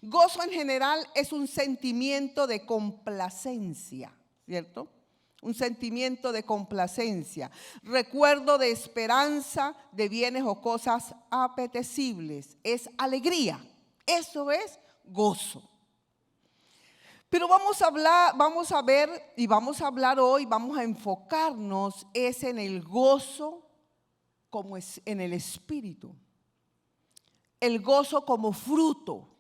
Gozo en general es un sentimiento de complacencia, ¿cierto? Un sentimiento de complacencia, recuerdo de esperanza, de bienes o cosas apetecibles. Es alegría, eso es gozo. Pero vamos a ver y vamos a hablar hoy, vamos a enfocarnos es en el gozo como es en el espíritu. El gozo como fruto.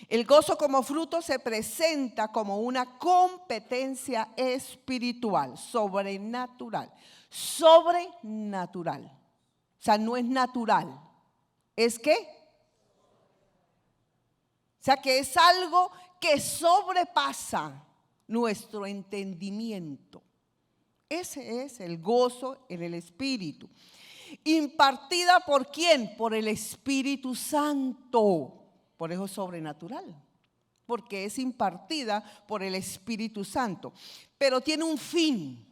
El gozo como fruto se presenta como una competencia espiritual, sobrenatural. Sobrenatural. O sea, no es natural. ¿Es qué? O sea, que es algo que sobrepasa nuestro entendimiento. Ese es el gozo en el Espíritu. Impartida por ¿quién? Por el Espíritu Santo. Por eso es sobrenatural, porque es impartida por el Espíritu Santo. Pero tiene un fin.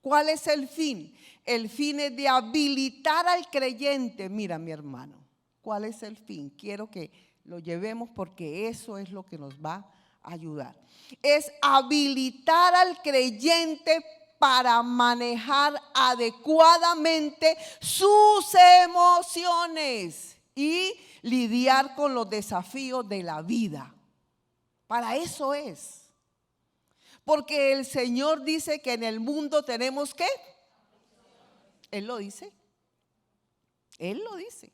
¿Cuál es el fin? El fin es de habilitar al creyente. Mira, mi hermano, ¿cuál es el fin? Quiero que lo llevemos porque eso es lo que nos va a ayudar. Es habilitar al creyente para manejar adecuadamente sus emociones y lidiar con los desafíos de la vida. Para eso es. Porque el Señor dice que en el mundo tenemos ¿qué? Él lo dice. Él lo dice.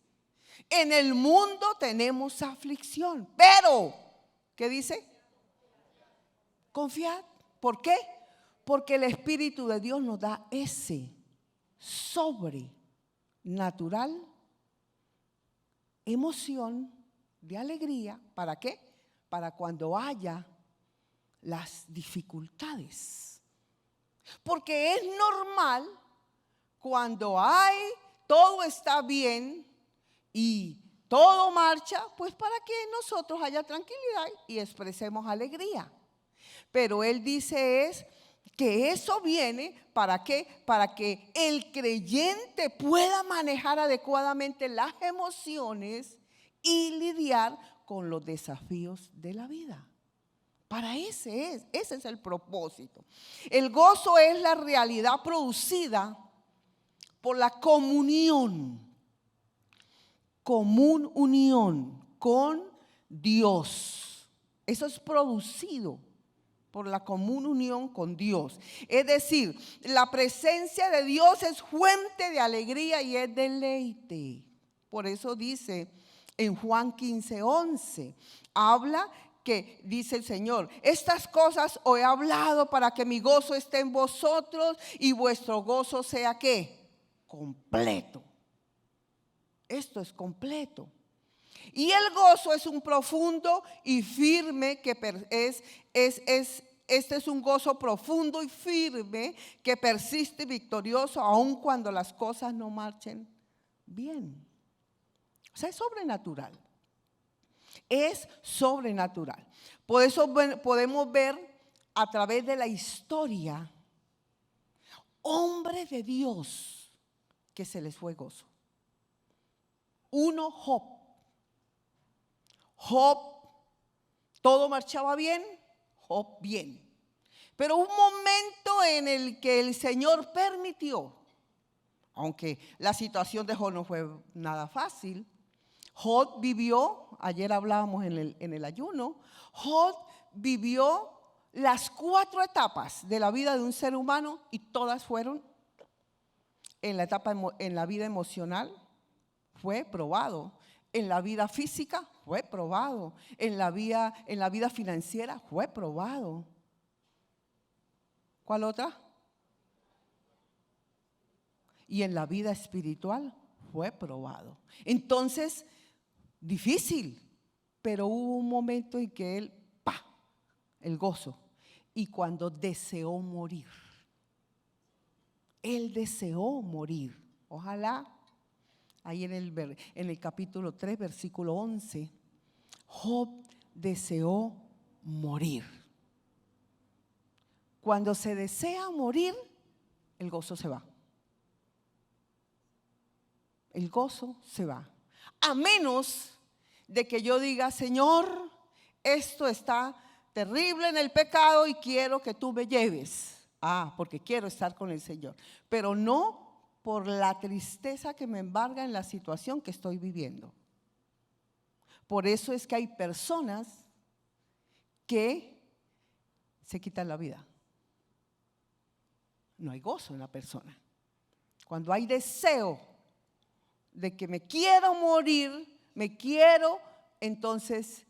En el mundo tenemos aflicción. Pero, ¿qué dice? Confiad. ¿Por qué? Porque el Espíritu de Dios nos da ese sobrenatural emoción de alegría. ¿Para qué? Para cuando haya las dificultades. Porque es normal cuando todo está bien y todo marcha, pues para que nosotros haya tranquilidad y expresemos alegría. Pero Él dice es que eso viene ¿para qué? Para que el creyente pueda manejar adecuadamente las emociones y lidiar con los desafíos de la vida. Para ese es el propósito. El gozo es la realidad producida por la común unión con Dios. Eso es producido por la común unión con Dios. Es decir, la presencia de Dios es fuente de alegría y es deleite. Por eso dice en Juan 15:11, habla que dice el Señor, estas cosas os he hablado para que mi gozo esté en vosotros y vuestro gozo sea ¿qué? Completo. Esto es completo. Y el gozo es un profundo y firme este es un gozo profundo y firme que persiste victorioso aun cuando las cosas no marchen bien. O sea, es sobrenatural. Es sobrenatural. Por eso podemos ver a través de la historia hombres de Dios que se les fue gozo. Uno, Job. Job, todo marchaba bien, Job bien. Pero un momento en el que el Señor permitió, aunque la situación de Job no fue nada fácil, Job vivió, ayer hablábamos en el ayuno, Job vivió las 4 etapas de la vida de un ser humano y todas fueron en la vida emocional, fue probado. En la vida física fue probado. En la vida financiera fue probado. ¿Cuál otra? Y en la vida espiritual fue probado. Entonces, difícil, pero hubo un momento en que él, el gozo. Y cuando deseó morir, él deseó morir. Ojalá. Ahí en el capítulo 3, versículo 11, Job deseó morir. Cuando se desea morir, el gozo se va. El gozo se va. A menos de que yo diga, Señor, esto está terrible en el pecado y quiero que tú me lleves. Porque quiero estar con el Señor, pero no por la tristeza que me embarga en la situación que estoy viviendo. Por eso es que hay personas que se quitan la vida. No hay gozo en la persona. Cuando hay deseo de que me quiero morir, entonces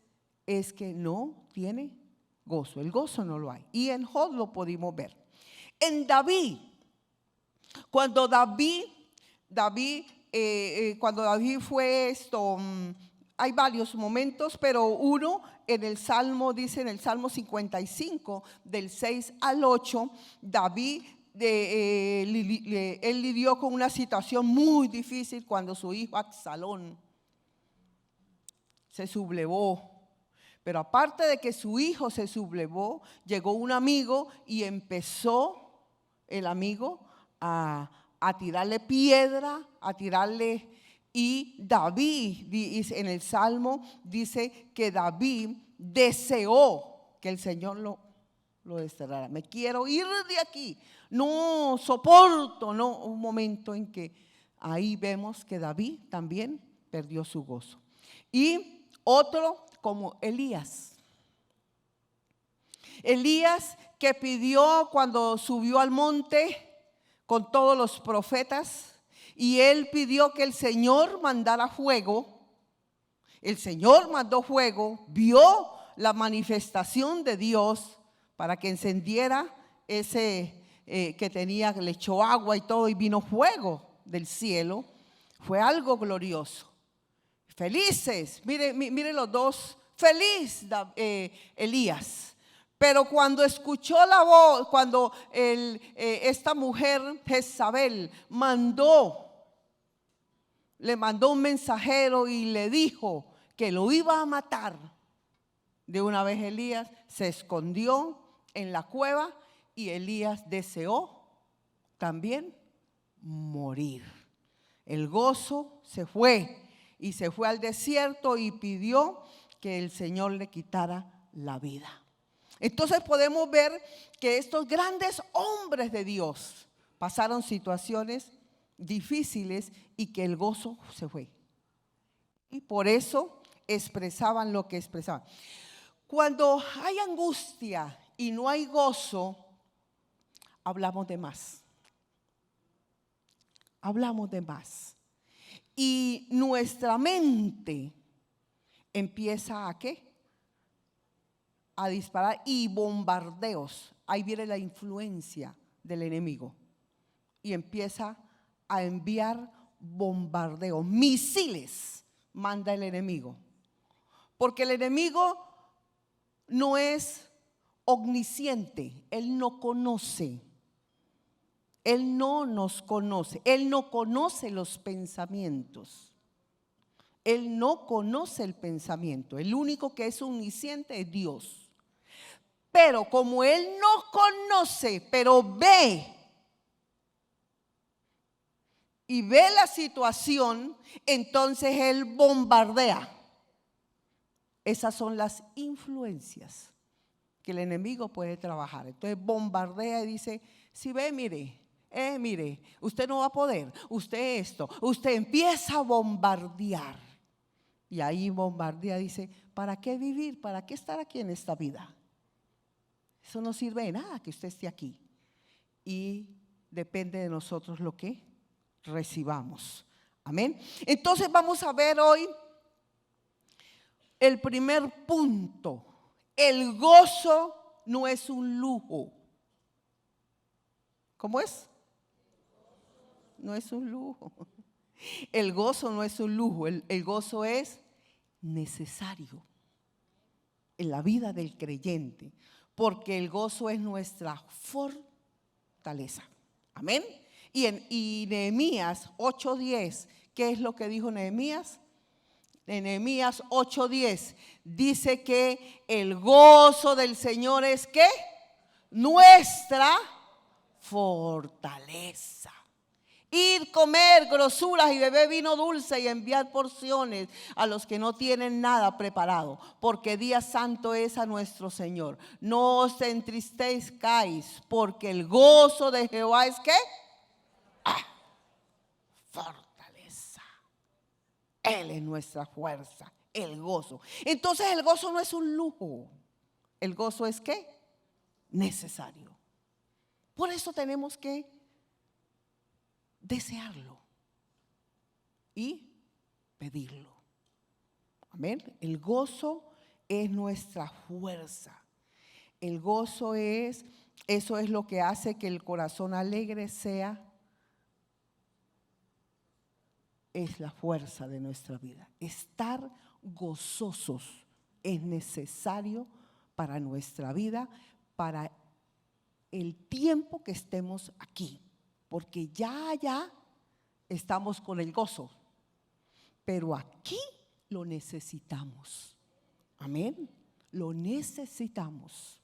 es que no tiene gozo. El gozo no lo hay. Y en Job lo pudimos ver. En David, cuando David fue esto, hay varios momentos, pero uno en el Salmo, dice en el Salmo 55, del 6 al 8, David, él lidió con una situación muy difícil cuando su hijo Absalón se sublevó. Pero aparte de que su hijo se sublevó, llegó un amigo y empezó el amigo a tirarle piedra, y David, en el Salmo, dice que David deseó que el Señor lo desterrara. Me quiero ir de aquí, no soporto, no. Un momento en que ahí vemos que David también perdió su gozo. Y otro como Elías que pidió cuando subió al monte con todos los profetas, y él pidió que el Señor mandara fuego. El Señor mandó fuego, vio la manifestación de Dios para que encendiera ese que le echó agua y todo, y vino fuego del cielo. Fue algo glorioso. Felices, mire los dos, feliz Elías. Pero cuando escuchó la voz, cuando esta mujer Jezabel le mandó un mensajero y le dijo que lo iba a matar, de una vez Elías se escondió en la cueva, y Elías deseó también morir. El gozo se fue y se fue al desierto y pidió que el Señor le quitara la vida. Entonces podemos ver que estos grandes hombres de Dios pasaron situaciones difíciles y que el gozo se fue. Y por eso expresaban lo que expresaban. Cuando hay angustia y no hay gozo, hablamos de más. Hablamos de más. Y nuestra mente empieza ¿a qué? A disparar, y bombardeos. Ahí viene la influencia del enemigo y empieza a enviar bombardeos, misiles manda el enemigo, porque el enemigo no es omnisciente, él no conoce, él no nos conoce, él no conoce los pensamientos. Él no conoce el pensamiento. El único que es omnisciente es Dios. Pero como Él no conoce, pero ve, y ve la situación, entonces Él bombardea. Esas son las influencias que el enemigo puede trabajar. Entonces bombardea y dice, si ve, mire, usted no va a poder, usted esto, usted empieza a bombardear. Y ahí bombardea, dice, ¿para qué vivir? ¿Para qué estar aquí en esta vida? Eso no sirve de nada que usted esté aquí. Y depende de nosotros lo que recibamos. Amén. Entonces vamos a ver hoy el primer punto. El gozo no es un lujo. ¿Cómo es? No es un lujo. El gozo no es un lujo. El gozo es necesario en la vida del creyente, porque el gozo es nuestra fortaleza. Amén. Y Nehemías 8:10, ¿qué es lo que dijo Nehemías? En Nehemías 8:10 dice que el gozo del Señor es ¿qué? Nuestra fortaleza. Ir, comer grosuras y beber vino dulce y enviar porciones a los que no tienen nada preparado, porque día santo es a nuestro Señor. No os entristezcáis, porque el gozo de Jehová es ¿qué? Fortaleza. Él es nuestra fuerza, el gozo. Entonces el gozo no es un lujo. El gozo es ¿qué? Necesario. Por eso tenemos que desearlo y pedirlo. Amén. El gozo es nuestra fuerza. El gozo eso es lo que hace que el corazón alegre es la fuerza de nuestra vida. Estar gozosos es necesario para nuestra vida, para el tiempo que estemos aquí. Porque ya estamos con el gozo, pero aquí lo necesitamos. Amén, lo necesitamos.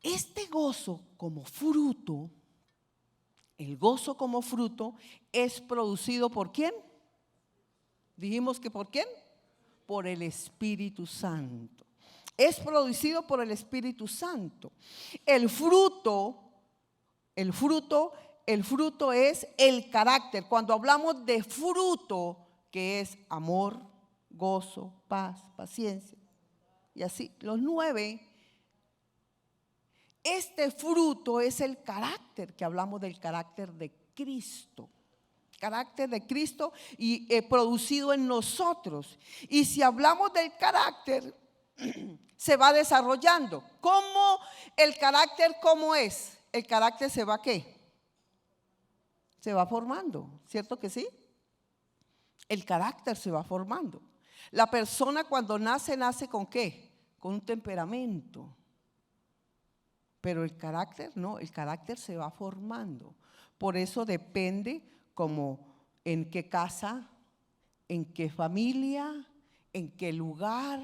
Este gozo como fruto, el gozo como fruto es producido ¿por quién? Dijimos que ¿por quién? Por el Espíritu Santo. Es producido por el Espíritu Santo. El fruto es el carácter. Cuando hablamos de fruto, que es amor, gozo, paz, paciencia, y así, los 9, este fruto es el carácter, que hablamos del carácter de Cristo. Carácter de Cristo y producido en nosotros. Y si hablamos del carácter, se va desarrollando. ¿Cómo el carácter cómo es? El carácter se va ¿qué? Se va formando, ¿cierto que sí? El carácter se va formando. La persona cuando nace ¿con qué? Con un temperamento. Pero el carácter no, el carácter se va formando. Por eso depende como en qué casa, en qué familia, en qué lugar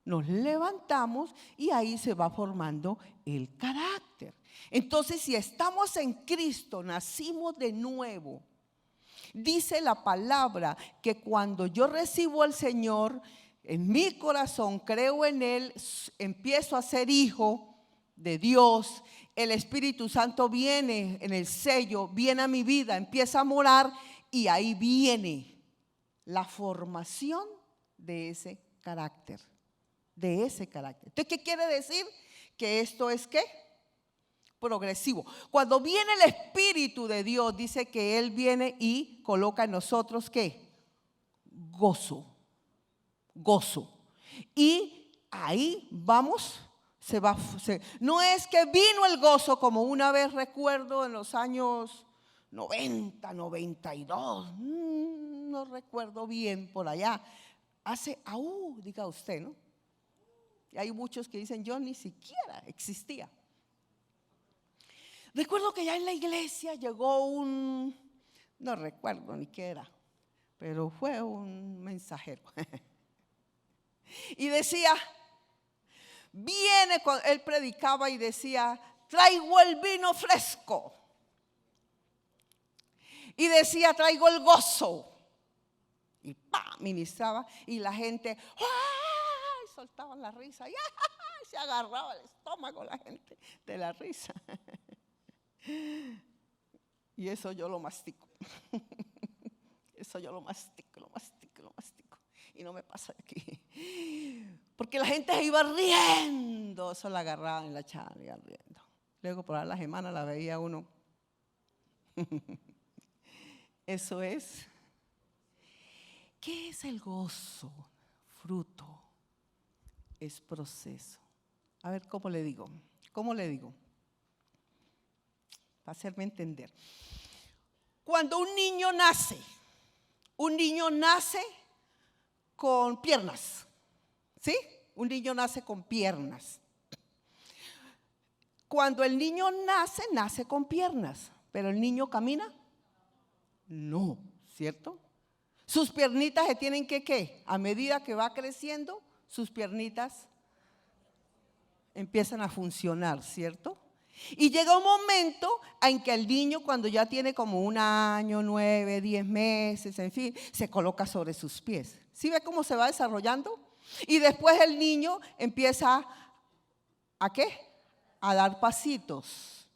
nos levantamos y ahí se va formando el carácter. Entonces, si estamos en Cristo, nacimos de nuevo. Dice la palabra que cuando yo recibo al Señor en mi corazón, creo en Él, empiezo a ser hijo de Dios, el Espíritu Santo viene en el sello, viene a mi vida, empieza a morar y ahí viene la formación de ese carácter. Entonces, ¿qué quiere decir? Que esto es ¿qué? Progresivo. Cuando viene el Espíritu de Dios, dice que Él viene y coloca en nosotros ¿qué? Gozo. Y ahí vamos, no es que vino el gozo como una vez recuerdo en los años 90, 92, no recuerdo bien por allá. Diga usted, ¿no? Y hay muchos que dicen, yo ni siquiera existía. Recuerdo que ya en la iglesia llegó no recuerdo ni qué era, pero fue un mensajero. Y decía, él predicaba y decía, traigo el vino fresco. Y decía, traigo el gozo. Y ministraba y la gente soltaban la risa y se agarraba el estómago la gente de la risa. Y eso yo lo mastico. Eso yo lo mastico. Y no me pasa de aquí. Porque la gente se iba riendo. Eso la agarraban en la charla, iba riendo. Luego por ahí la semana la veía uno. Eso es. ¿Qué es el gozo? Fruto. Es proceso. A ver, ¿cómo le digo? Para hacerme entender. Cuando un niño nace con piernas, ¿sí? Un niño nace con piernas. Cuando el niño nace con piernas, pero el niño camina, no, ¿cierto? Sus piernitas se tienen que ¿qué? A medida que va creciendo, sus piernitas empiezan a funcionar, ¿cierto? Y llega un momento en que el niño, cuando ya tiene como 1 año, 9, 10 meses, en fin, se coloca sobre sus pies. ¿Sí ve cómo se va desarrollando? Y después el niño empieza ¿a qué? A dar pasitos.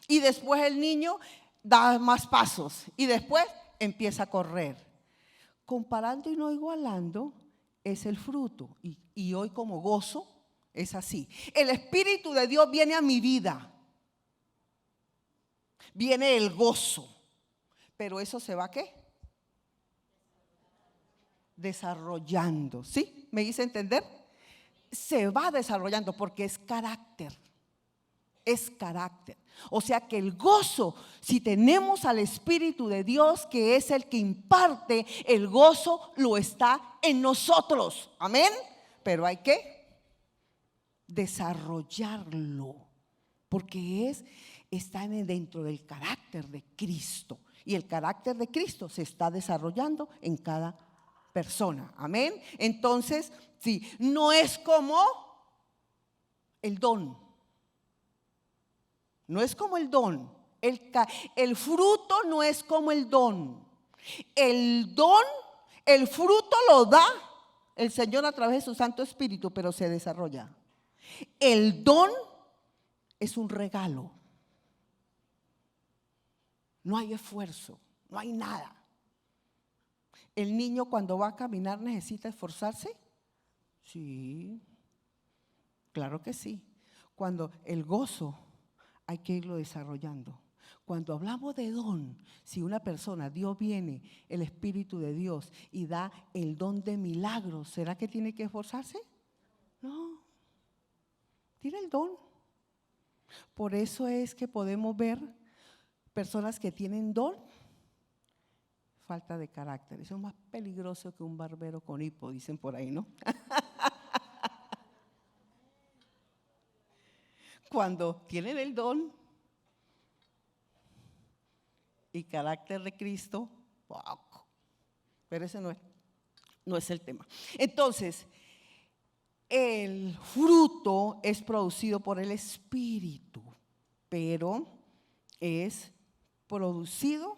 Y después el niño da más pasos. Y después empieza a correr. Comparando y no igualando es el fruto. Y hoy como gozo es así. El Espíritu de Dios viene a mi vida. Viene el gozo. Pero eso se va ¿a qué? Desarrollando. ¿Sí? ¿Me hice entender? Se va desarrollando porque es carácter. Es carácter. O sea que el gozo, si tenemos al Espíritu de Dios, que es el que imparte, el gozo lo está en nosotros. Amén. Pero hay que desarrollarlo, porque está dentro del carácter de Cristo. Y el carácter de Cristo se está desarrollando en cada persona. Amén. Entonces, sí, no es como el don. No es como el don. El fruto no es como el don. El don, el fruto lo da el Señor a través de su Santo Espíritu, pero se desarrolla. El don es un regalo. No hay esfuerzo, no hay nada. ¿El niño cuando va a caminar necesita esforzarse? Sí, claro que sí. Cuando el gozo hay que irlo desarrollando. Cuando hablamos de don, si una persona, Dios viene, el Espíritu de Dios, y da el don de milagros, ¿será que tiene que esforzarse? No, tiene el don. Por eso es que podemos ver personas que tienen don, falta de carácter. Eso es más peligroso que un barbero con hipo, dicen por ahí, ¿no? Cuando tienen el don y carácter de Cristo, poco. Pero ese no es el tema. Entonces, el fruto es producido por el Espíritu, pero es producido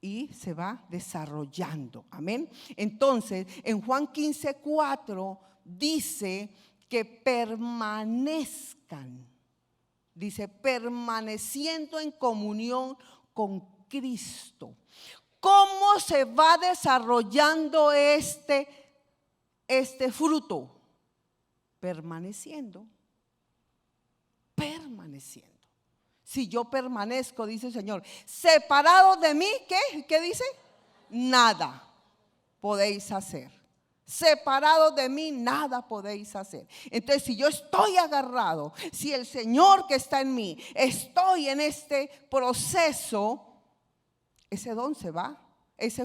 y se va desarrollando. Amén. Entonces, en Juan 15:4 dice que permanezcan. Dice, permaneciendo en comunión con Cristo. ¿Cómo se va desarrollando este fruto? Permaneciendo. Si yo permanezco, dice el Señor, separado de mí, ¿qué dice? Nada podéis hacer. Separado de mí, nada podéis hacer. Entonces, si yo estoy agarrado, si el Señor que está en mí, estoy en este proceso, ese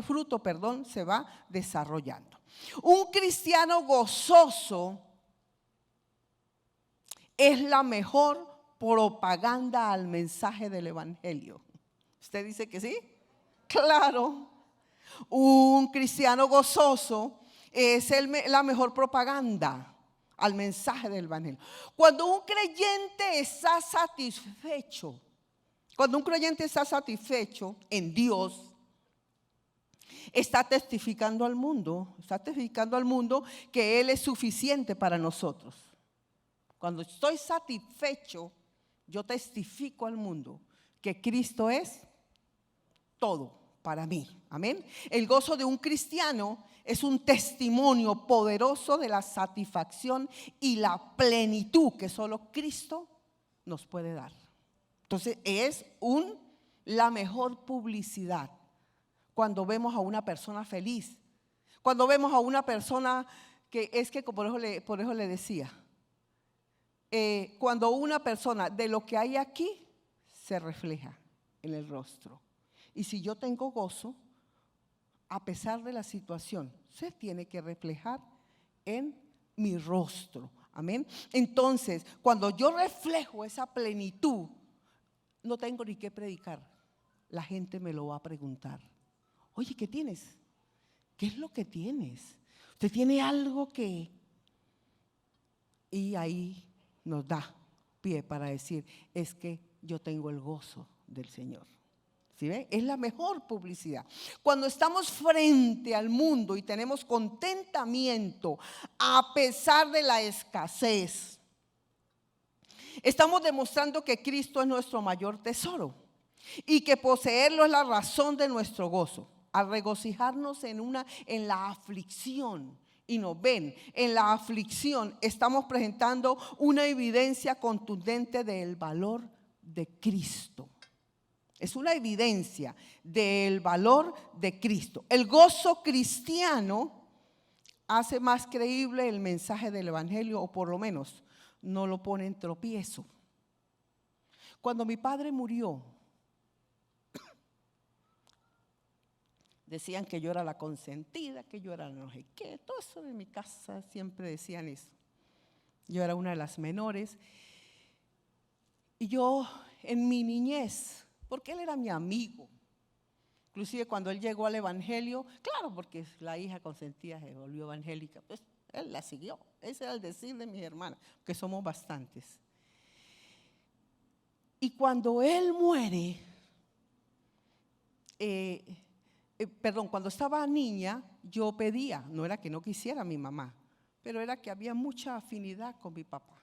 fruto, se va desarrollando. Un cristiano gozoso es la mejor propaganda al mensaje del Evangelio. ¿Usted dice que sí? Claro. Un cristiano gozoso es la mejor propaganda al mensaje del Evangelio. Cuando un creyente está satisfecho, en Dios, está testificando al mundo que Él es suficiente para nosotros. Cuando estoy satisfecho, yo testifico al mundo que Cristo es todo para mí. Amén. El gozo de un cristiano es un testimonio poderoso de la satisfacción y la plenitud que solo Cristo nos puede dar. Entonces es la mejor publicidad cuando vemos a una persona feliz, cuando vemos a una persona por eso le decía, cuando una persona de lo que hay aquí se refleja en el rostro. Y si yo tengo gozo, a pesar de la situación, se tiene que reflejar en mi rostro. Amén. Entonces, cuando yo reflejo esa plenitud, no tengo ni que predicar. La gente me lo va a preguntar. Oye, ¿qué tienes? ¿Qué es lo que tienes? ¿Usted tiene algo que...? Y ahí nos da pie para decir, es que yo tengo el gozo del Señor. ¿Sí ven? Es la mejor publicidad. Cuando estamos frente al mundo y tenemos contentamiento a pesar de la escasez, estamos demostrando que Cristo es nuestro mayor tesoro y que poseerlo es la razón de nuestro gozo. Al regocijarnos en la aflicción, y nos ven en la aflicción, estamos presentando una evidencia contundente del valor de Cristo. Es una evidencia del valor de Cristo. El gozo cristiano hace más creíble el mensaje del evangelio, o por lo menos no lo pone en tropiezo. Cuando mi padre murió, decían que yo era la consentida, que yo era no sé qué, todo eso de mi casa siempre decían eso. Yo era una de las menores. Y yo en mi niñez, porque él era mi amigo, inclusive cuando él llegó al evangelio, claro, porque la hija consentida se volvió evangélica, pues él la siguió. Ese era el decir de mis hermanas, que somos bastantes. Y cuando él muere, cuando estaba niña, yo pedía, no era que no quisiera a mi mamá, pero era que había mucha afinidad con mi papá.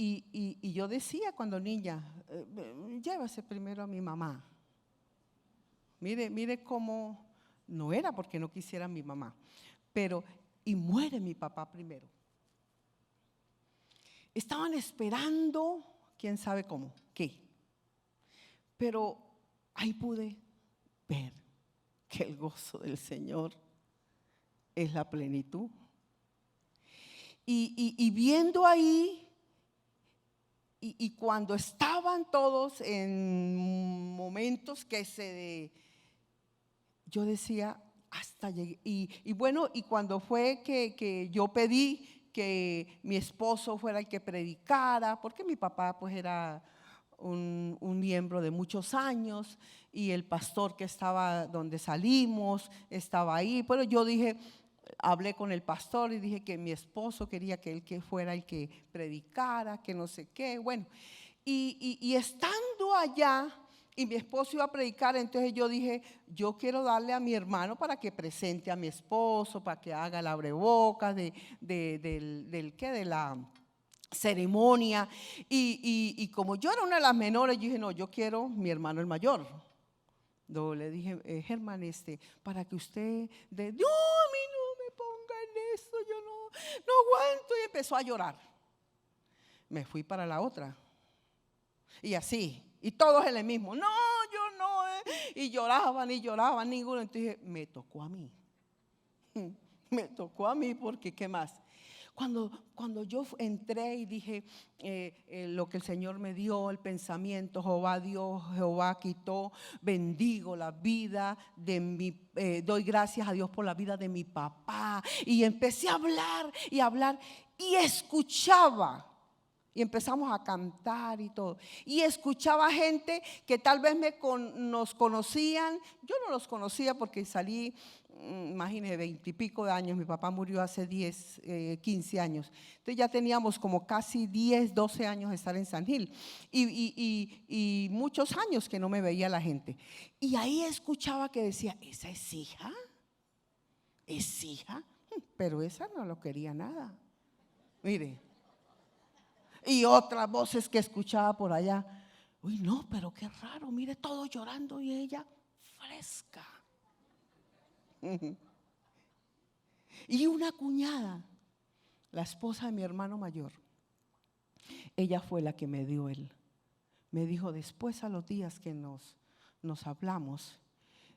Y yo decía cuando niña, llévase primero a mi mamá. Mire cómo, no era porque no quisiera a mi mamá, pero, y muere mi papá primero. Estaban esperando, quién sabe cómo, qué. Pero ahí pude ver que el gozo del Señor es la plenitud. Y viendo ahí, y cuando estaban todos en momentos yo decía, hasta llegué. Y bueno, y cuando fue que yo pedí que mi esposo fuera el que predicara, porque mi papá pues era un miembro de muchos años, y el pastor que estaba donde salimos estaba ahí. Pero yo dije, hablé con el pastor y dije que mi esposo quería que él que fuera el que predicara, que no sé qué. Bueno, y estando allá, y mi esposo iba a predicar, entonces yo dije, yo quiero darle a mi hermano para que presente a mi esposo, para que haga el abrebocas de la ceremonia. Y como yo era una de las menores, yo dije, no, yo quiero mi hermano el mayor. Yo le dije, Germán, para que usted no, a mí no me ponga en eso, yo no aguanto. Y empezó a llorar. Me fui para la otra. Y así, y todos en el mismo, no, yo no. Y lloraban, ninguno. Entonces dije, me tocó a mí. Me tocó a mí, porque ¿qué más? Cuando yo entré y dije lo que el Señor me dio, el pensamiento, Jehová dio, Jehová quitó, bendigo la vida de doy gracias a Dios por la vida de mi papá. Y empecé a hablar y escuchaba. Y empezamos a cantar y todo. Y escuchaba gente que tal vez nos conocían. Yo no los conocía porque salí, imagínense, 20 y pico de años. Mi papá murió hace 15 años. Entonces ya teníamos como casi 10, 12 años de estar en San Gil. Y muchos años que no me veía la gente. Y ahí escuchaba que decía, ¿esa es hija? ¿Es hija? Pero esa no lo quería nada. Mire. Y otras voces que escuchaba por allá. Uy, no, pero qué raro, mire, todos llorando y ella fresca. Y una cuñada, la esposa de mi hermano mayor, ella fue la que me dio me dijo, después a los días que nos hablamos,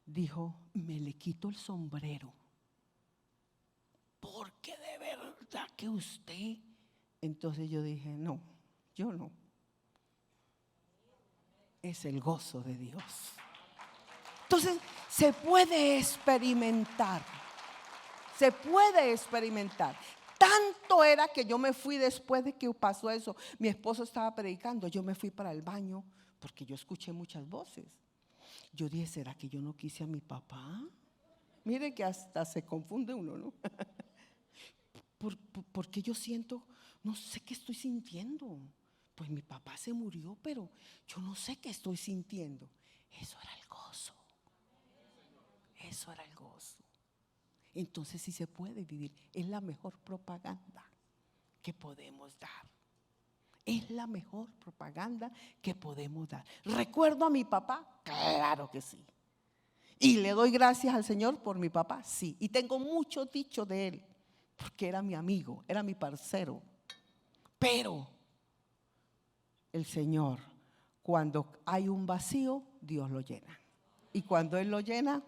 dijo, me le quito el sombrero, porque de verdad que usted. Entonces yo dije, no, yo no. Es el gozo de Dios. Entonces se puede experimentar. Se puede experimentar. Tanto era que yo me fui después de que pasó eso. Mi esposo estaba predicando, yo me fui para el baño porque yo escuché muchas voces. Yo dije, ¿será que yo no quise a mi papá? Mire que hasta se confunde uno, ¿no? Porque yo siento, no sé qué estoy sintiendo, Pues mi papá se murió, pero yo no sé qué estoy sintiendo. Eso era el gozo. Eso era el gozo. Entonces sí se puede vivir. Es la mejor propaganda que podemos dar. Es la mejor propaganda que podemos dar. ¿Recuerdo a mi papá? Claro que sí. ¿Y le doy gracias al Señor por mi papá? Sí. Y tengo mucho dicho de él, porque era mi amigo, era mi parcero. Pero el Señor, cuando hay un vacío, Dios lo llena. Y cuando Él lo llena,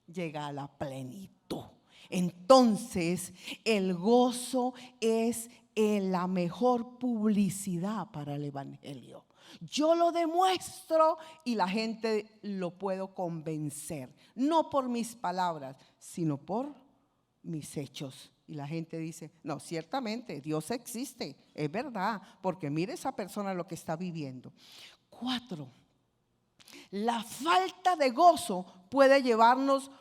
llega a la plenitud. Entonces, el gozo es la mejor publicidad para el evangelio. Yo lo demuestro y la gente lo puedo convencer, no por mis palabras, sino por mis hechos. Y la gente dice, no, ciertamente Dios existe, es verdad, porque mire esa persona lo que está viviendo. 4, la falta de gozo puede llevarnos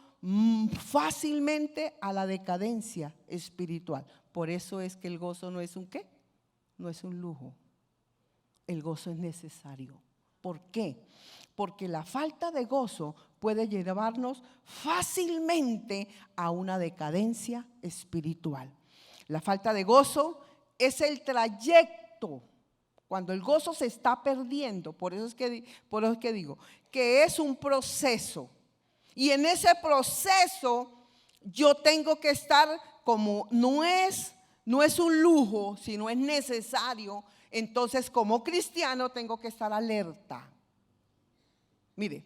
fácilmente a la decadencia espiritual. Por eso es que el gozo no es un ¿qué? No es un lujo. El gozo es necesario. ¿Por qué? Porque la falta de gozo puede llevarnos fácilmente a una decadencia espiritual. La falta de gozo es el trayecto. Cuando el gozo se está perdiendo, por eso es que digo que es un proceso. Y en ese proceso yo tengo que estar como no es un lujo, sino es necesario. Entonces, como cristiano tengo que estar alerta. Mire,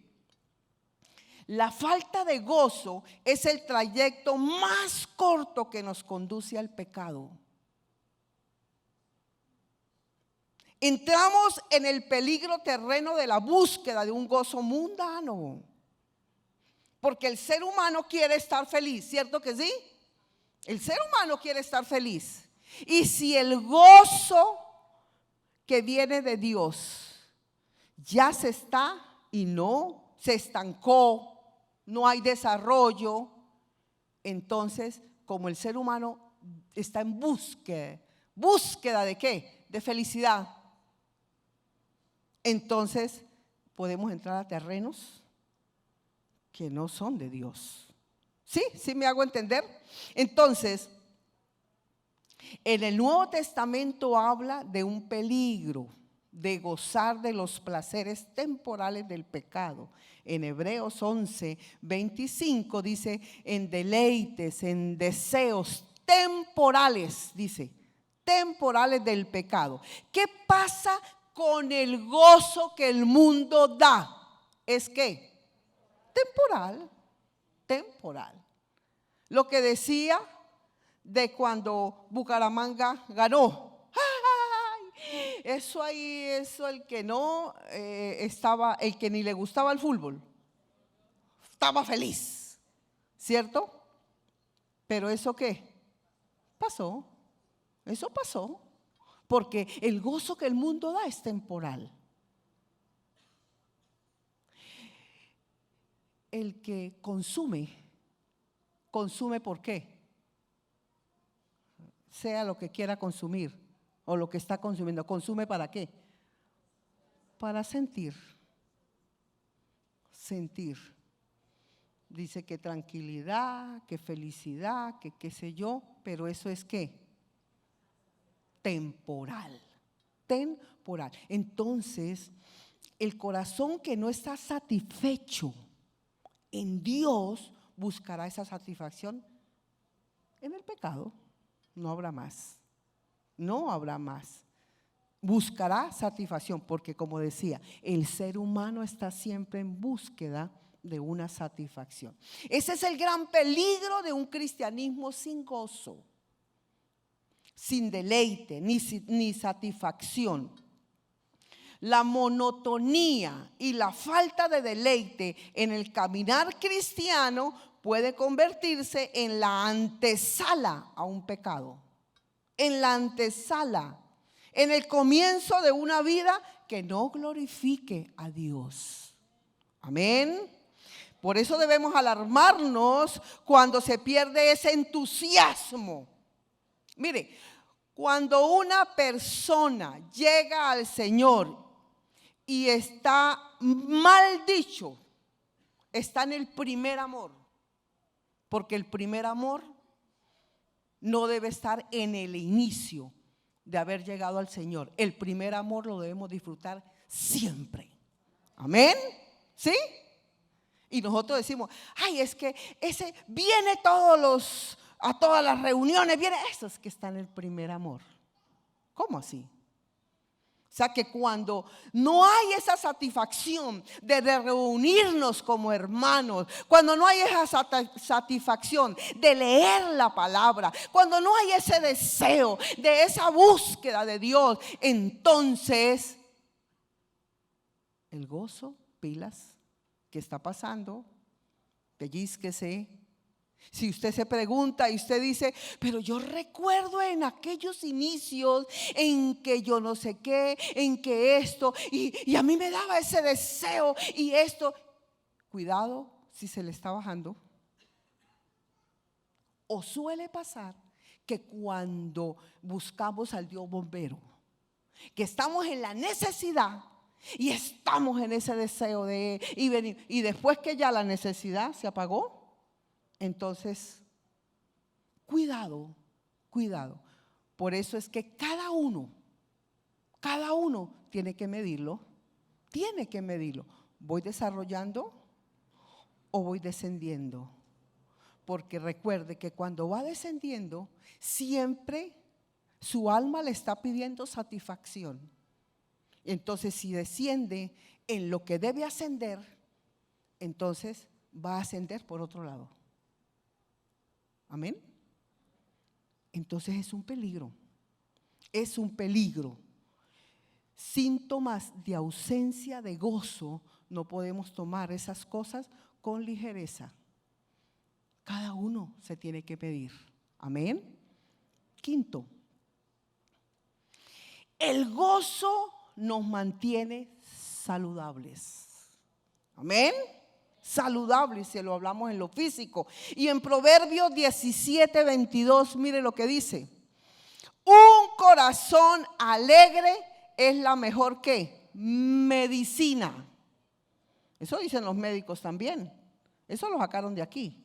la falta de gozo es el trayecto más corto que nos conduce al pecado. Entramos en el peligro terreno de la búsqueda de un gozo mundano. Porque el ser humano quiere estar feliz, ¿cierto que sí? El ser humano quiere estar feliz. Y si el gozo que viene de Dios ya se está y no se estancó, no hay desarrollo, entonces como el ser humano está en búsqueda ¿de qué? De felicidad. Entonces podemos entrar a terrenos que no son de Dios. ¿Sí? ¿Sí me hago entender? Entonces, en el Nuevo Testamento habla de un peligro de gozar de los placeres temporales del pecado. En Hebreos 11:25 dice, en deleites, en deseos temporales, dice, temporales del pecado. ¿Qué pasa con el gozo que el mundo da? Es que temporal. Lo que decía de cuando Bucaramanga ganó. ¡Ay! Eso el que no estaba, el que ni le gustaba el fútbol, estaba feliz, ¿cierto? Pero ¿eso qué? Pasó. Eso pasó. Porque el gozo que el mundo da es temporal. El que consume ¿por qué? Sea lo que quiera consumir o lo que está consumiendo. ¿Consume para qué? Para sentir. Dice que tranquilidad, que felicidad, que qué sé yo, pero eso es ¿qué? Temporal. Entonces, el corazón que no está satisfecho en Dios buscará esa satisfacción en el pecado. No habrá más. Buscará satisfacción porque, como decía, el ser humano está siempre en búsqueda de una satisfacción. Ese es el gran peligro de un cristianismo sin gozo, sin deleite, ni satisfacción. La monotonía y la falta de deleite en el caminar cristiano puede convertirse en la antesala a un pecado. En la antesala, en el comienzo de una vida que no glorifique a Dios. Amén. Por eso debemos alarmarnos cuando se pierde ese entusiasmo. Mire, Cuando una persona llega al Señor y está mal dicho, está en el primer amor, porque el primer amor no debe estar en el inicio de haber llegado al Señor. El primer amor lo debemos disfrutar siempre. Amén. ¿Sí? Y nosotros decimos, ay, es que ese viene a todas las reuniones, viene, eso es que está en el primer amor. ¿Cómo así? O sea que cuando no hay esa satisfacción de reunirnos como hermanos, cuando no hay esa satisfacción de leer la palabra, cuando no hay ese deseo de esa búsqueda de Dios, entonces el gozo, pilas, ¿qué está pasando? Pellízquese. Si usted se pregunta y usted dice, pero yo recuerdo en aquellos inicios en que yo no sé qué, en que esto, y a mí me daba ese deseo y esto. Cuidado si se le está bajando. O suele pasar que cuando buscamos al Dios bombero, que estamos en la necesidad y estamos en ese deseo de y venir, y después que ya la necesidad se apagó, entonces, cuidado. Por eso es que cada uno tiene que medirlo. ¿Voy desarrollando o voy descendiendo? Porque recuerde que cuando va descendiendo, siempre su alma le está pidiendo satisfacción. Entonces, si desciende en lo que debe ascender, entonces va a ascender por otro lado. Amén. Entonces es un peligro. Síntomas de ausencia de gozo. No podemos tomar esas cosas con ligereza. Cada uno se tiene que pedir. Amén. Quinto, el gozo nos mantiene saludables. Amén. Saludables, si lo hablamos en lo físico. Y en Proverbios 17:22, mire lo que dice: un corazón alegre es la mejor ¿qué? Medicina. Eso dicen los médicos también. Eso lo sacaron de aquí.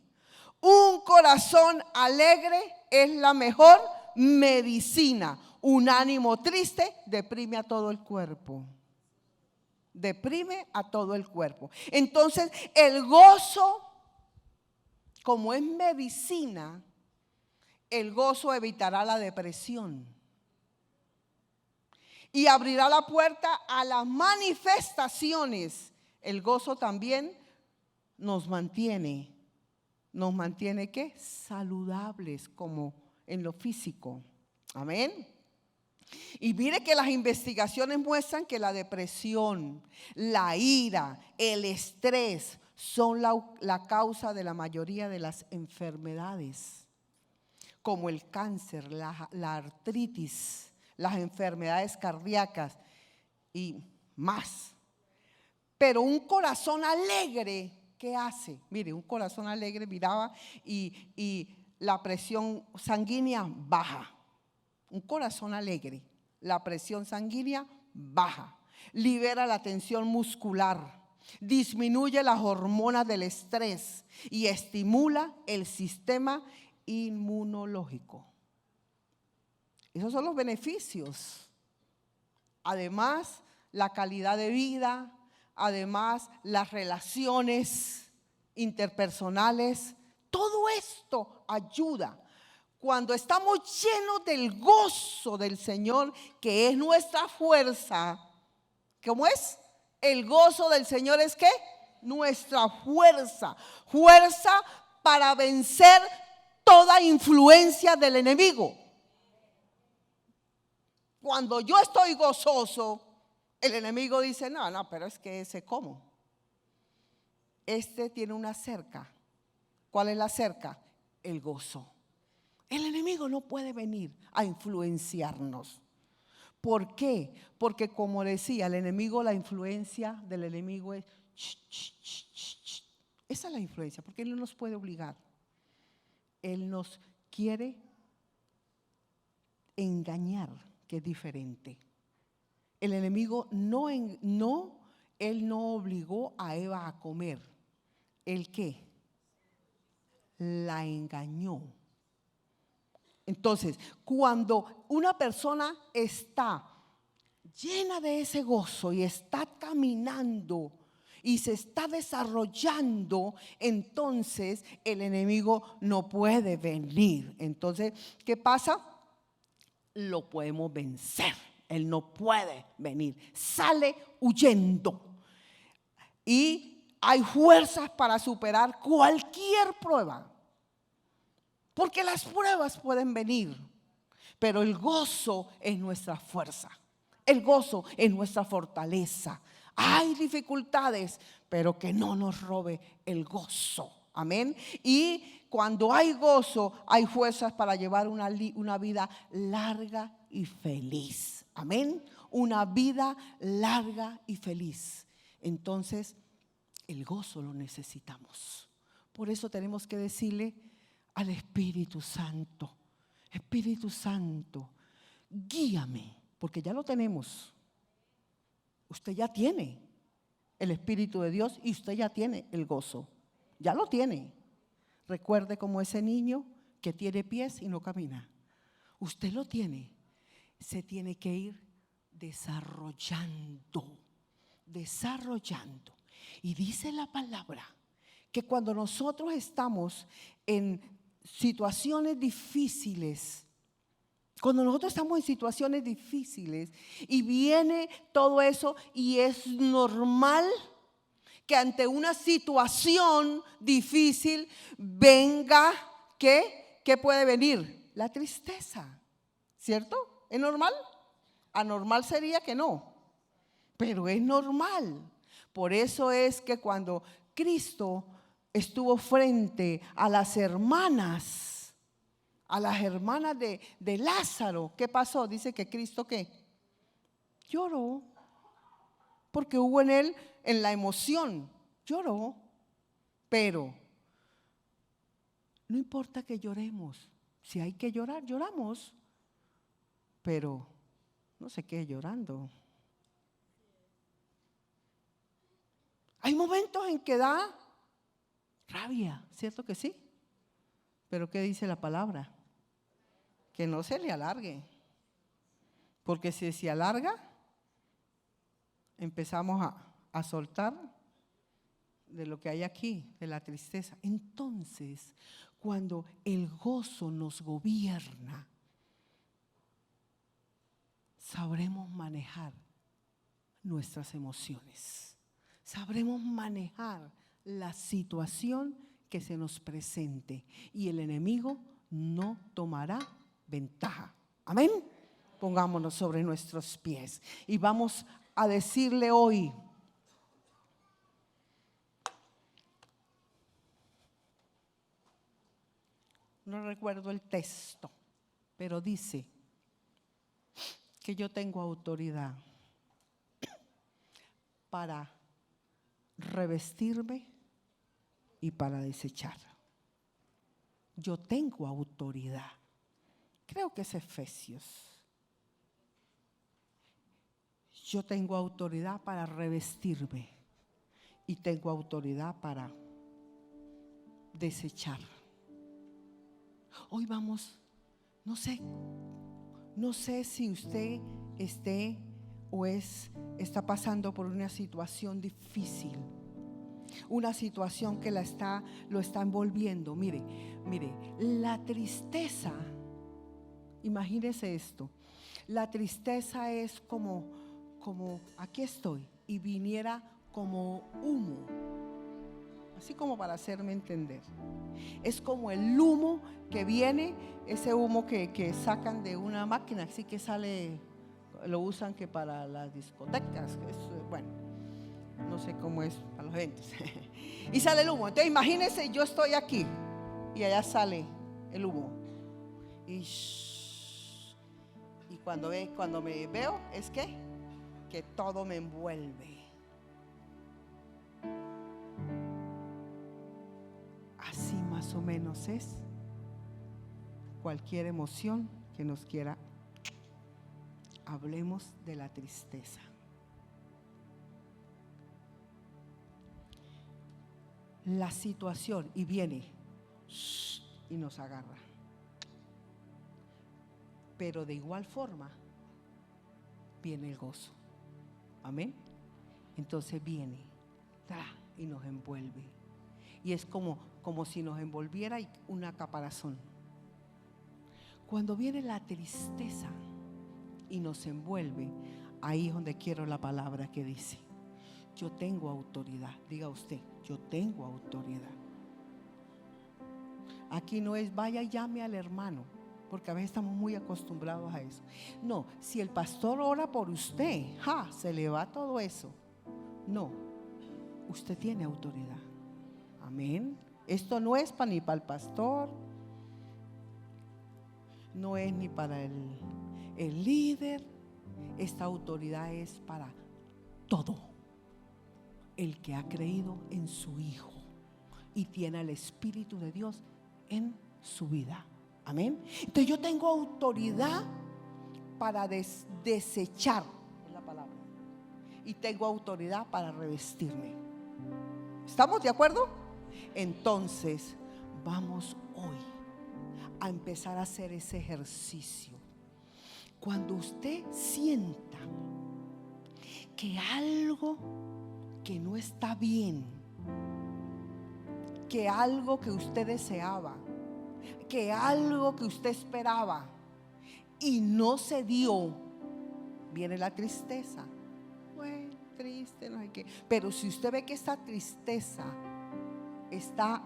Un corazón alegre es la mejor medicina. Un ánimo triste deprime a todo el cuerpo. Entonces el gozo, como es medicina, el gozo evitará la depresión y abrirá la puerta a las manifestaciones. El gozo también nos mantiene ¿qué? Saludables, como en lo físico. Amén. Y mire que las investigaciones muestran que la depresión, la ira, el estrés son la causa de la mayoría de las enfermedades, como el cáncer, la artritis, las enfermedades cardíacas y más. Pero un corazón alegre, ¿qué hace? Mire, un corazón alegre miraba y la presión sanguínea baja. Un corazón alegre, la presión sanguínea baja, libera la tensión muscular, disminuye las hormonas del estrés y estimula el sistema inmunológico. Esos son los beneficios. Además, la calidad de vida, además, las relaciones interpersonales, todo esto ayuda. Cuando estamos llenos del gozo del Señor, que es nuestra fuerza. ¿Cómo es? El gozo del Señor es ¿qué? Nuestra fuerza. Fuerza para vencer toda influencia del enemigo. Cuando yo estoy gozoso, el enemigo dice, no, pero es que ese cómo. Este tiene una cerca. ¿Cuál es la cerca? El gozo. El enemigo no puede venir a influenciarnos. ¿Por qué? Porque como decía, el enemigo, la influencia del enemigo es esa es la influencia, porque él no nos puede obligar. Él nos quiere engañar, que es diferente. El enemigo él no obligó a Eva a comer. ¿El qué? La engañó. Entonces, cuando una persona está llena de ese gozo y está caminando y se está desarrollando, entonces el enemigo no puede venir. Entonces, ¿qué pasa? Lo podemos vencer. Él no puede venir, sale huyendo. Y hay fuerzas para superar cualquier prueba, porque las pruebas pueden venir, pero el gozo es nuestra fuerza. El gozo es nuestra fortaleza. Hay dificultades, pero que no nos robe el gozo. Amén. Y cuando hay gozo, hay fuerzas para llevar una vida larga y feliz. Amén. Una vida larga y feliz. Entonces, el gozo lo necesitamos. Por eso tenemos que decirle al Espíritu Santo: Espíritu Santo, guíame, porque ya lo tenemos. Usted ya tiene el Espíritu de Dios y usted ya tiene el gozo. Ya lo tiene. Recuerde como ese niño que tiene pies y no camina. Usted lo tiene. Se tiene que ir desarrollando. Y dice la palabra que cuando nosotros estamos en situaciones difíciles, y viene todo eso, y es normal que ante una situación difícil venga, ¿qué puede venir? La tristeza, ¿cierto? ¿Es normal? Anormal sería que no, pero es normal. Por eso es que cuando Cristo estuvo frente a las hermanas de Lázaro, ¿qué pasó? Dice que Cristo ¿qué? Lloró, porque hubo en él, en la emoción, lloró. Pero no importa que lloremos, si hay que llorar, lloramos, pero no se quede llorando. Hay momentos en que da rabia, ¿cierto que sí? Pero ¿qué dice la palabra? Que no se le alargue, porque si se alarga, empezamos a soltar de lo que hay aquí, de la tristeza. Entonces, cuando el gozo nos gobierna, sabremos manejar nuestras emociones, sabremos manejar la situación que se nos presente y el enemigo no tomará ventaja. Amén. Pongámonos sobre nuestros pies y vamos a decirle hoy: no recuerdo el texto, pero dice que yo tengo autoridad para revestirme y para desechar. Yo tengo autoridad. Creo que es Efesios. Yo tengo autoridad para revestirme y tengo autoridad para desechar. Hoy vamos, no sé si usted está pasando por una situación difícil, una situación que lo está envolviendo. Mire, la tristeza, imagínese esto, la tristeza es como aquí estoy, y viniera como humo, así como para hacerme entender. Es como el humo que viene, ese humo que sacan de una máquina, así que sale, lo usan que para las discotecas, bueno, no sé cómo es para los eventos. Y sale el humo. Entonces imagínense, yo estoy aquí y allá sale el humo. Y cuando me veo es que todo me envuelve. Así más o menos es cualquier emoción que nos quiera hablemos de la tristeza. La situación y viene y nos agarra. Pero de igual forma viene el gozo. Amén. Entonces viene y nos envuelve. Y es como si nos envolviera una caparazón. Cuando viene la tristeza y nos envuelve, ahí es donde quiero la palabra que dice: yo tengo autoridad. Diga usted: yo tengo autoridad. Aquí no es vaya y llame al hermano, porque a veces estamos muy acostumbrados a eso. No, si el pastor ora por usted, se le va todo eso. No, usted tiene autoridad. Amén. Esto no es ni para el pastor, no es ni para el líder. Esta autoridad es para todo el que ha creído en su Hijo y tiene el Espíritu de Dios en su vida. Amén. Entonces yo tengo autoridad para desechar, es la palabra, y tengo autoridad para revestirme. ¿Estamos de acuerdo? Entonces vamos hoy a empezar a hacer ese ejercicio. Cuando usted sienta que algo que no está bien, que algo que usted deseaba, que algo que usted esperaba y no se dio, viene la tristeza. Bueno, triste, no sé qué. Pero si usted ve que esta tristeza está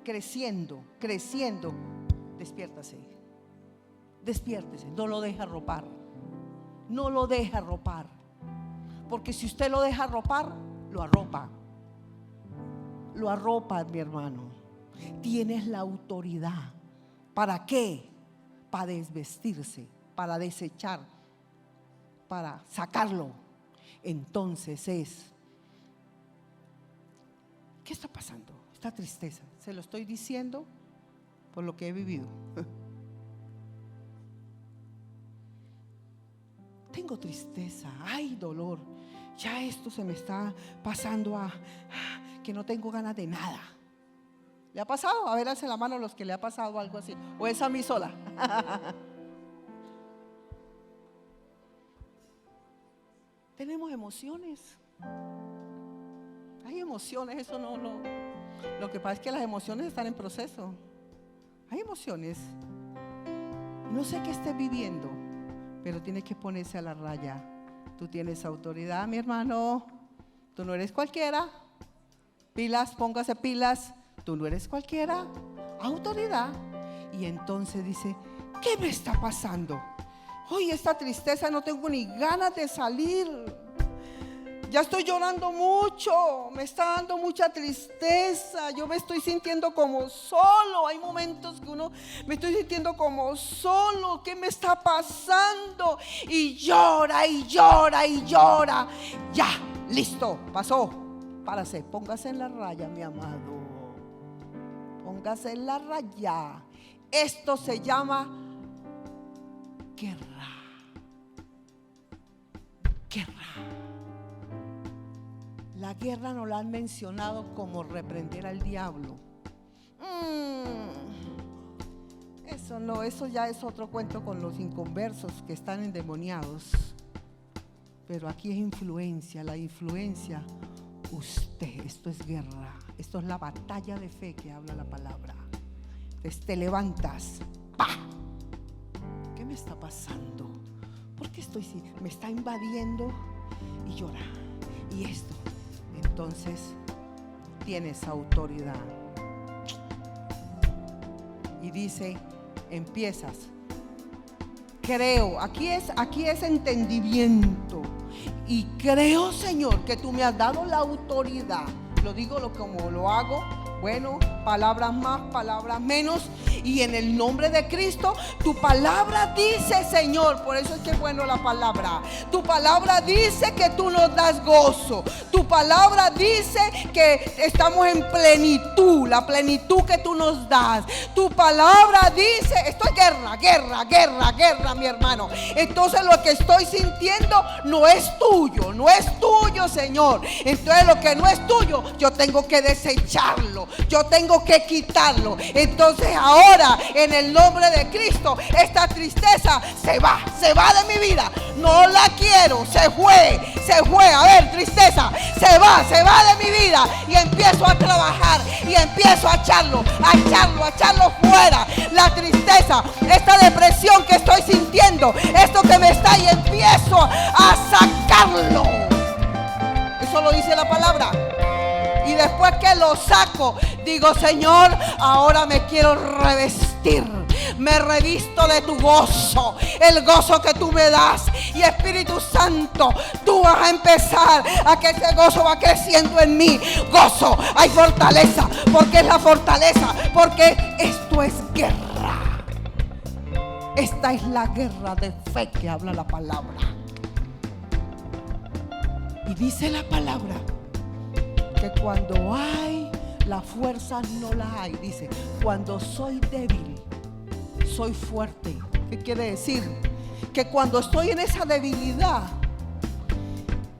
creciendo, despiértase, no lo deje arropar, no lo deje arropar, porque si usted lo deja arropar, lo arropa, mi hermano. Tienes la autoridad. ¿Para qué? Para desvestirse, para desechar, para sacarlo. Entonces ¿qué está pasando? Esta tristeza, se lo estoy diciendo por lo que he vivido. Tengo tristeza, hay dolor. Ya esto se me está pasando a que no tengo ganas de nada. ¿Le ha pasado? A ver, alcen la mano los que le ha pasado algo así. ¿O es a mí sola? Tenemos emociones. Hay emociones, eso no. Lo que pasa es que las emociones están en proceso. Hay emociones. No sé qué estés viviendo, pero tienes que ponerse a la raya. Tú tienes autoridad, mi hermano. Tú no eres cualquiera. Pilas, póngase pilas. Tú no eres cualquiera. Autoridad. Y entonces dice: ¿qué me está pasando? Hoy esta tristeza, no tengo ni ganas de salir. Ya estoy llorando mucho, me está dando mucha tristeza. Yo me estoy sintiendo como solo. Hay momentos que me estoy sintiendo como solo. ¿Qué me está pasando? Y llora y llora y llora. Ya, listo, pasó. Párase, póngase en la raya, mi amado. Póngase en la raya. Esto se llama guerra. La guerra no la han mencionado como reprender al diablo. Eso no, eso ya es otro cuento con los inconversos que están endemoniados. Pero aquí es influencia, la influencia. Esto es guerra. Esto es la batalla de fe que habla la palabra. Entonces te levantas. ¡Pah! ¿Qué me está pasando? ¿Por qué me está invadiendo? Y llora. Y esto. Entonces tienes autoridad. Y dice, empiezas. Creo, aquí es entendimiento. Y creo, Señor, que tú me has dado la autoridad. Lo digo como lo hago. Bueno, palabras más, palabras menos. Y en el nombre de Cristo, tu palabra dice, Señor, por eso es que es bueno la palabra. Tu palabra dice que tú nos das gozo. Tu palabra dice que estamos en plenitud, la plenitud que tú nos das. Tu palabra dice, esto es guerra, guerra, guerra, guerra, mi hermano. Entonces lo que estoy sintiendo no es tuyo, no es tuyo, Señor. Entonces lo que no es tuyo, yo tengo que desecharlo, yo tengo que quitarlo. Entonces ahora, en el nombre de Cristo, esta tristeza se va de mi vida. No la quiero, se fue. A ver, tristeza, se va de mi vida. Y empiezo a trabajar y empiezo a echarlo fuera. La tristeza, esta depresión que estoy sintiendo, esto que me está, y empiezo a sacarlo. Eso lo dice la palabra. Y después que lo saco, digo, Señor, ahora me quiero revestir. Me revisto de tu gozo, el gozo que tú me das. Y Espíritu Santo, tú vas a empezar a que ese gozo va creciendo en mí. Gozo, hay fortaleza, porque es la fortaleza, porque esto es guerra. Esta es la guerra de fe que habla la palabra. Y dice la palabra que cuando hay, la fuerza no la hay. Dice, cuando soy débil, soy fuerte. ¿Qué quiere decir? Que cuando estoy en esa debilidad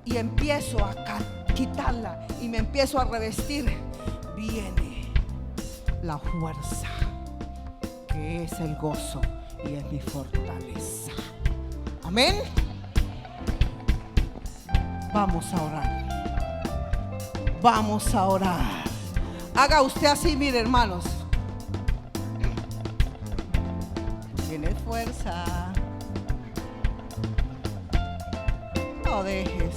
y empiezo a quitarla y me empiezo a revestir, viene la fuerza, que es el gozo y es mi fortaleza. Amén. Vamos a orar. Vamos a orar. Haga usted así, mire, hermanos. Tienes fuerza. No dejes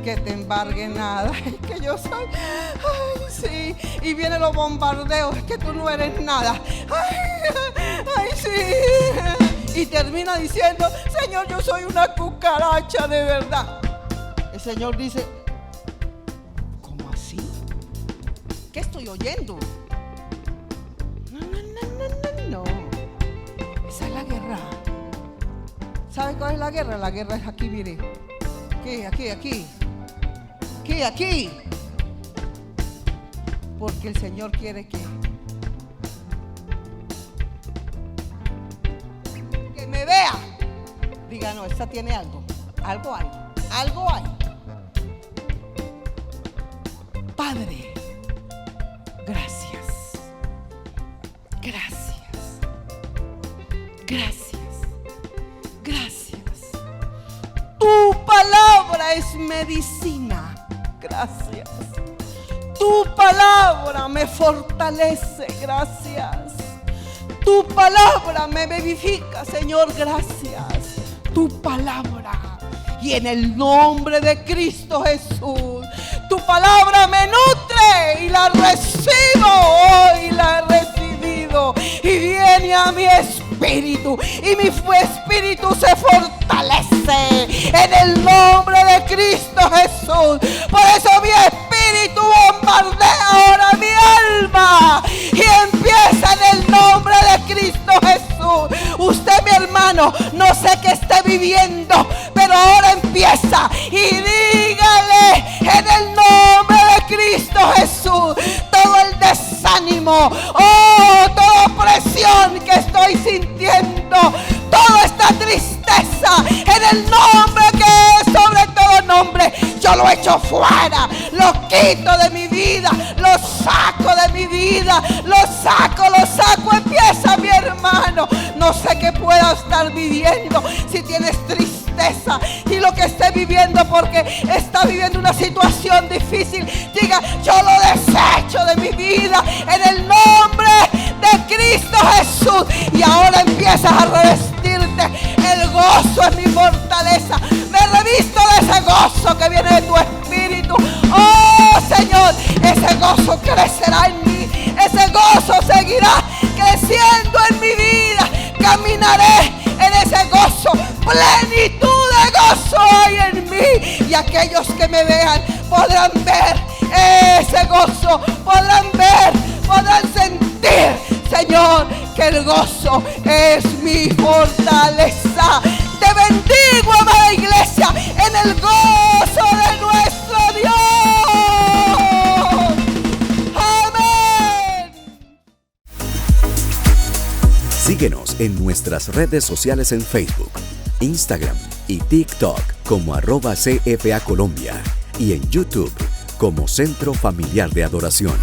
que te embargue nada. Es que yo soy. Ay, sí. Y vienen los bombardeos. Es que tú no eres nada. Ay, sí. Y termina diciendo, Señor, yo soy una cucaracha de verdad. El Señor dice, ¿cómo así? ¿Qué estoy oyendo? No. Esa es la guerra. ¿Sabe cuál es la guerra? La guerra es aquí, mire. Aquí. Porque el Señor quiere que me vea. Diga, no, esta tiene algo. Algo hay. Padre, gracias. Tu palabra es medicina. Gracias. Tu palabra me fortalece. Gracias. Tu palabra me vivifica, Señor. Gracias. Tu palabra. Y en el nombre de Cristo Jesús, tu palabra me nutre y la recibo hoy, la he recibido. Y viene a mi espíritu y mi espíritu se fortalece en el nombre de Cristo Jesús. Por eso mi espíritu bombardea ahora mi alma y empieza en el nombre de Cristo Jesús. Usted, mi hermano, no sé qué esté viviendo, pero ahora empieza y dígale en el nombre de Cristo Jesús todo el desánimo, toda opresión que estoy sintiendo, toda esta tristeza, en el nombre que es sobre todo nombre, yo lo echo fuera, lo quito de mi vida, lo saco de mi vida, lo saco, empieza, mi hermano. No sé qué pueda estar viviendo, si tienes tristeza y lo que esté viviendo porque está viviendo una situación difícil, diga, yo lo desecho de mi vida en el nombre de Cristo Jesús. Y ahora empiezas a revestirte, el gozo es mi fortaleza, me revisto de ese gozo que viene de tu espíritu. Oh Señor, ese gozo crecerá en mí, ese gozo seguirá creciendo en mi vida, caminaré en ese gozo, plenitud de gozo hay en mí, y aquellos que me vean podrán ver ese gozo, podrán ver, podrán sentir, Señor, el gozo es mi fortaleza. Te bendigo, amada iglesia, en el gozo de nuestro Dios. Amén. Síguenos en nuestras redes sociales en Facebook, Instagram y TikTok como @CFA Colombia y en YouTube como Centro Familiar de Adoración.